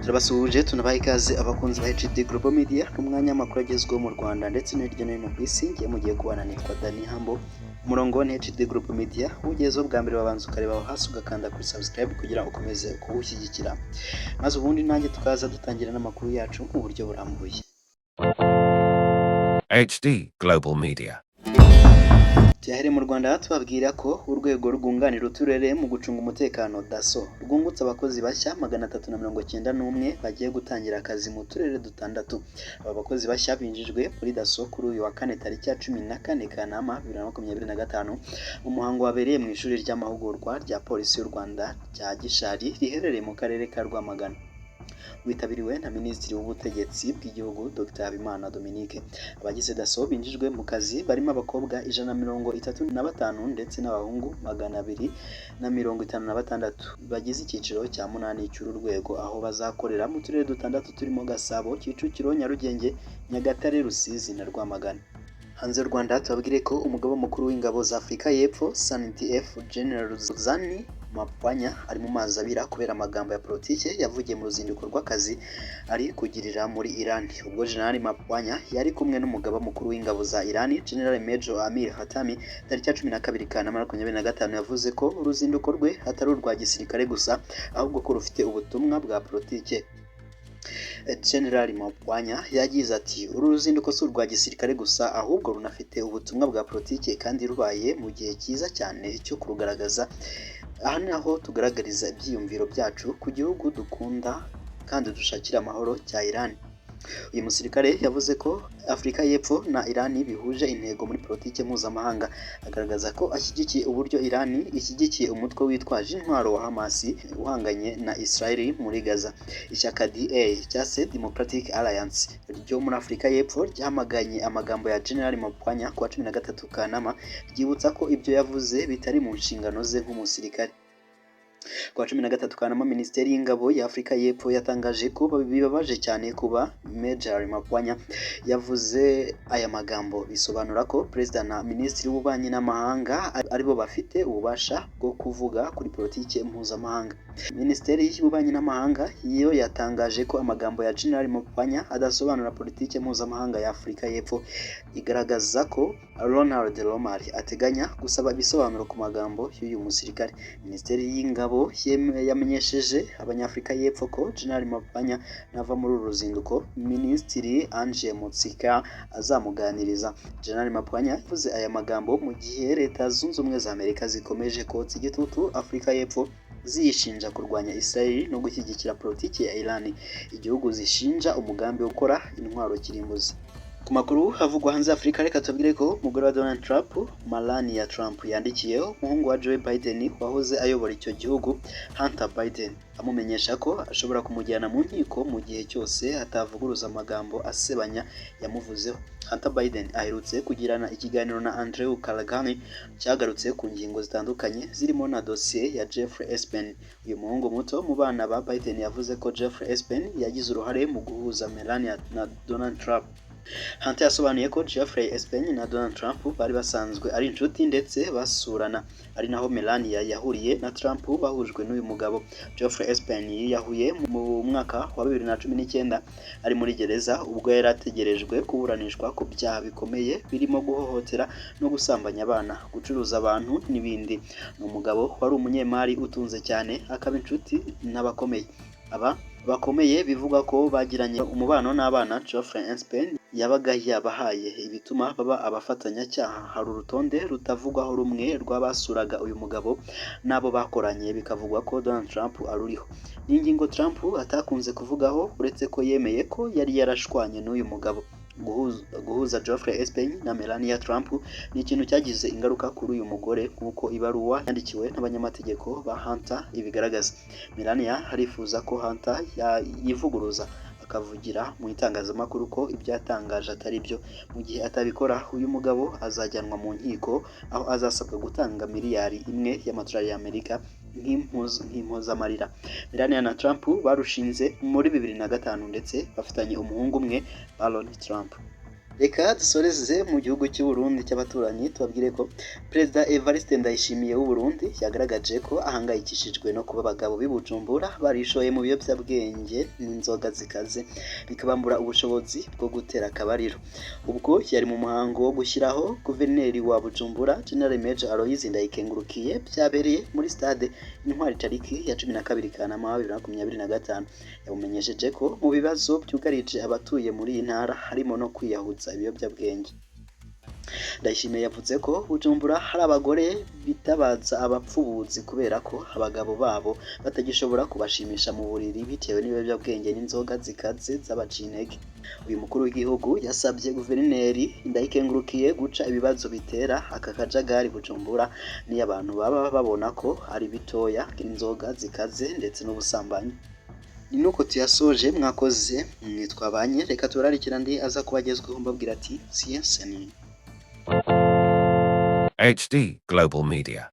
Turabasuhuje tunabaha ikaze abakunzi ba HD Global Media n'umwanya w'amakuru agezweho mu Rwanda ndetse no hirya no hino ku isi. Ngiye mugiye kubana nitwa Dani Hambo. Umurongo ni HD Global Media, ugezeho bwa mbere babanza ukareba aho hasi ugakanda kuri subscribe kugira ngo ukomeze kuwushyigikira, maze ubundi nanjye tukaza dutangira n'amakuru yacu mu buryo burambuye. HD Global Media. Tuyahere mu Rwanda tubabwira ko urwego rwunganira uturere mu gucunga umutekano DASSO rwungutse abakozi bashya 391 bagiye gutangira akazi mu turere dutandatu. Aba bakozi bashya binjijwe muri DASSO kuri uyu wa kane tariki ya 14 Kanama 2025 mu muhango wabereye mu ishuri ry'amahugurwa rya Polisi y'u Rwanda rya Gishari riherereye mu karere ka Rwamagana. Witabiriwe na Minisitiri w'Ubutegetsi bw'Igihugu Dr Habimana Dominique. Abagize DASSO binjijwe mu kazi barimo abakobwa 135 ndetse n'abahungu 256 bagize icyiciro cya 8 cy'uru rwego, aho bazakorera mu turere dutandatu turimo Gasabo, Kicukiro, Nyarugenge, Nyagatare, Rusizi na Rwamagana. Hanze y'u Rwanda tubabwire ko umugaba mukuru w'ingabo za Afurika y'Epfo SANDF General Zani Mapwanya ari mu mazi abira kubera amagambo ya politike yavugiye mu ruzinduko rw'akazi ari kugirira muri Iran. Ubwo General Mapwanya yari kumwe n'umugaba mukuru w'ingabo za Iran General Major Amir Hatami tariki ya 12 Kanama 2025 yavuze ko uruzinduko rwe atari urwa gisirikare gusa ahubwo ko rufite ubutumwa bwa politike. General Mapwanya yagize ati uru ruzinduko si urwa gisirikare gusa ahubwo runafite ubutumwa bwa politike kandi rubaye mu gihe cyiza cyane cyo kurugaragaza. Aha ni aho tugaragariza ibyiyumviro byacu ku gihugu dukunda kandi dushakira amahoro cya Iran. Uyu musirikare yavuze ko Afurika y'Epfo na Iran bihuje intego muri politike mpuzamahanga, agaragaza ko ashyigikiye uburyo Iran ishyigikiye umutwe witwaje intwaro wa Hamas uhanganye na Israel muri Gaza. Ishyaka DA cyangwa se Democratic Alliance ryo muri Afurika y'Epfo ryamaganye amagambo ya General Mapwanya ku wa 13 Kanama, ryibutsa ko ibyo yavuze bitari mu nshingano ze nk'umusirikare. Ku wa 13 Kanama Minisiteri y'Ingabo ya Afurika y'Epfo yatangaje ko bibabaje cyane kuba Major Mapwanya yavuze aya magambo, bisobanura ko Perezida na Minisitiri w'Ububanyi n'Amahanga aribo bafite ububasha bwo kuvuga kuri politike mpuzamahanga. Minisiteri y'Ububanyi n'Amahanga yo yatangaje ko amagambo ya General Mapwanya adasobanura politike mpuzamahanga ya Afurika y'Epfo, igaragaza ko Ronald Romari ateganya gusaba ibisobanuro ku magambo y'uyu musirikare. Minisiteri y'Ingabo yamenyesheje Abanyafurika y'Epfo ko General Mapwanya nava muri uru ruzinduko Minisitiri Ange Mutsika azamuganiriza. General Mapwanya yavuze aya magambo mu gihe Leta Zunze Ubumwe za Amerika zikomeje kotsa igitutu Afurika y'Epfo ziyishinja kurwanya Israel no gushyigikira politiki ya Iran, igihugu zishinja umugambi wo gukora intwaro kirimbuzi. Ku makuru havugwa hanze Afurika, reka tubwire ko umugore wa Donald Trump, Melania Trump, yandikiyeho umuhungu wa Joe Biden wahoze ayobora icyo gihugu Hunter Biden, amumenyesha ko ashobora kumujyana mu nkiko mu gihe cyose atavuguruza amagambo asebanya yamuvuzeho. Hunter Biden aherutse kugirana ikiganiro na Andrew Callaghan cyagarutse ku ngingo zitandukanye zirimo na dosiye ya Jeffrey Epstein. Uyu muhungu muto mu bana ba Biden yavuze ko Jeffrey Epstein yagize uruhare mu guhuza Melania na Donald Trump. Hunter yasobanuye ko Jeffrey Epstein na Donald Trump bari basanzwe ari inshuti ndetse basurana, ari naho Melania yahuriye na Trump bahujwe n'uyu mugabo. Jeffrey Epstein yahuye mu mwaka wa 2019 ari muri gereza ubwo yari ategerejwe kuburanishwa ku byaha bikomeye birimo guhohotera no gusambanya abana, gucuruza abantu n'ibindi. Ni umugabo wari umunyemari utunze cyane, akaba inshuti n'abakomeye. Aba bakomeye bivuga ko bagiranye umubano n'abana Jeffrey Epstein yabaga yabahaye ibituma baba abafatanyacyaha. Hari urutonde rutavugwaho rumwe rw'abasuraga uyu mugabo n'abo bakoranye, bikavugwa ko Donald Trump aruriho. Ni ingingo Trump atakunze kuvugaho uretse ko yemeye ko yari yarashwanye n'uyu mugabo. Guhuza Jeffrey Epstein na Melania Trump ni ikintu cyagize ingaruka kuri uyu mugore nk'uko ibaruwa yandikiwe n'abanyamategeko ba Hunter ibigaragaza. Melania arifuza ko Hunter yivuguruza akavugira mu itangazamakuru ko ibyo yatangaje atari byo. Mu gihe atabikora uyu mugabo azajyanwa mu nkiko aho azasabwa gutanga miliyari imwe y'amadolari y'Amerika nk'impozamarira. Melania na Trump barushinze muri 2005 ndetse bafitanye umuhungu umwe, Barron Trump. Reka dusoreze mu gihugu cy'u Burundi cy'abaturanyi tubabwire ko Perezida Evariste Ndayishimiye w'u Burundi yagaragaje ko ahangayikishijwe no kuba abagabo b'i Bujumbura barishoye mu biyobyabwenge n'inzoga zikaze bikabambura ubushobozi bwo gutera akabariro. Ubwo yari mu muhango wo gushyiraho guverineri wa Bujumbura General Major Aloys Ndayikengurukiye byabereye muri stade Intwari tariki ya 12 Kanama 2025. Yamumenyesheje ko mu bibazo byugarije abatuye muri iyi ntara harimo no kwiyahuza ibiyobyabwenge. Ndayishimiye yavuze ko Bujumbura hari abagore bitabaza abapfubuzi kubera ko abagabo babo batagishobora kubashimisha mu buriri bitewe n'ibiyobyabwenge n'inzoga zikaze z'abaciye intege. Uyu mukuru w'igihugu yasabye guverineri Ndayikengurukiye guca ibibazo bitera aka kajagari Bujumbura niyo abantu baba babona ko ari bitoya inzoga zikaze ndetse n'ubusambanyi. Ni nuko tuyasoje mwakoze mwitwabanye, reka turarikira ndi aza kubagezweho mbabwira ati siyansani. HD Global Media.